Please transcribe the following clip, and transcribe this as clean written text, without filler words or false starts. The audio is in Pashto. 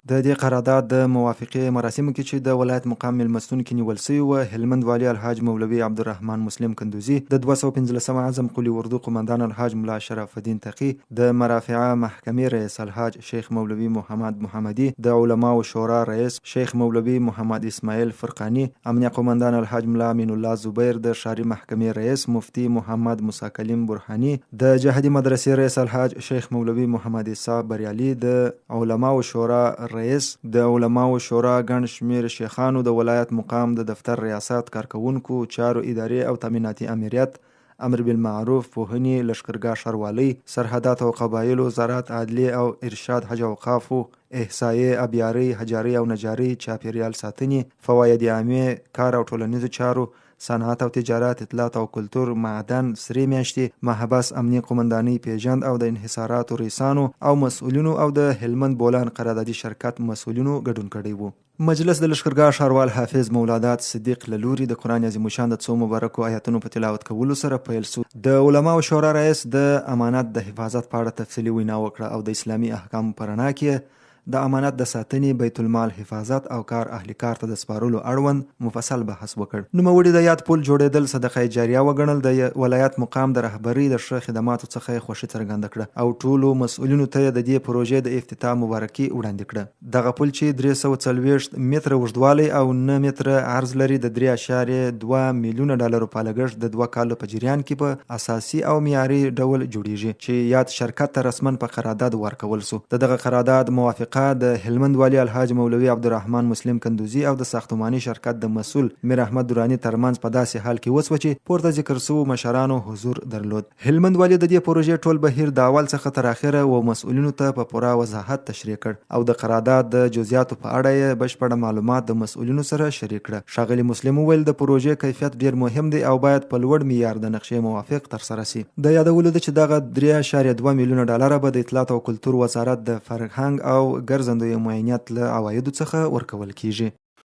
د دې قرارداد د موافقې مراسمو کې چې د ولایت مقام مېلمستون کې نیول شوي و، هلمند والي الحاج مولوي عبدالرحمن مسلم کندوزي، د 215 اعظم قلی اردو قماندان الحاج ملا شرف الدین تقي، د مرافعه محکمې رئیس الحاج شیخ مولوي محمد محمدي، د علماو شورا رئیس شیخ مولوي محمد اسماعیل فرقانی، امنیه قماندان الحاج ملا امین الله زبیر، د ښاري محکمې رئیس مفتي محمد موسی کلیم برهاني، د جهادي مدرسې رئیس الحاج شیخ مولوي محمد عیسی بریالي، د علماو شورا رئیس، د علماو شورا ګڼ شمیر شیخانو، د ولایت مقام د دفتر ریاست کارکونکو چارو ادارې او تامیناتي امریت، امر بالمعروف، پوهنې، لښکرګاه ښاروالۍ، سرحدات او قبایلو، وزارت عدلیې او ارشاد، حج او اوقافو، احصایې، ابیارۍ، حجارۍ او نجارۍ، چاپیریال ساتنې، فواید عامې، کار او ټولنیزو چارو، صنعت او تجارت، اطلاعات او کلتور، معدن، سرې میاشتې، محبس، امنیه قمندانۍ پیژند او د انحصاراتو رئیسانو او مسؤلینو او د هلمند بولان قراردادي شرکت مسؤلینو ګډون کړی وو. مجلس د لښکرګاه ښاروال حافظ مولادات صدیق له لوري د قرآن عظیم الشان د څو مبارکو آیاتونو په تلاوت کولو سره پیل شو. د علماو شورا رئیس د امانت د حفاظت په اړه تفصیلي وینا وکړه او د اسلامي احکامو په رڼا کې د امانت د ساتنې، بیت المال حفاظت او کار اهلي کار ته د سپارلو اړوند مفصل بحث وکړ. نوموړي د یاد پل جوړېدل صدقه جاریه وګڼل. د ولایت مقام د رهبرۍ د ښه خدماتو څخه یې خوښي څرګنده کړه او ټولو مسؤلینو ته یې د دې پروژې د افتتاح مبارکي وړاندې کړه. دغه پل چې 340 متره اوږدوالی او 9 متره عرض لري، د 3.2 میلیونه ډالرو په لګښت د 2 کالو په جریان کې په اساسي او معیاري ډول جوړیږي، چې یاد شرکت ته رسماً په قرارداد ورکول شو. دغه قرارداد موافقه د هلمند والي الحاج مولوي عبدالرحمن مسلم کندوزي او د ساختماني شرکت د مسؤل میر احمد دراني ترمنځ په داسې حال کې وسوه چې پورته ذکر شوو مشرانو حضور درلود. هلمند والي د دې پروژې ټول بهیر د اول څخه تر اخره و مسؤلینو ته په پوره وضاحت تشریح کړ او د قرارداد د جزئیاتو په اړه یې بشپړه معلومات د مسؤلینو سره شریک کړه. ښاغلي مسلم وویل د پروژې کیفیت ډیر مهم دی او باید په لوړ معیار د نقشې موافق ترسره شي. د یادولو ده چې دغه 3.2 میلیونه ډالر به د اطلاعات او کلتور وزارت د فرهنګ او ګرځندوی معاینات له عوایدو څخه ورکول کیږي.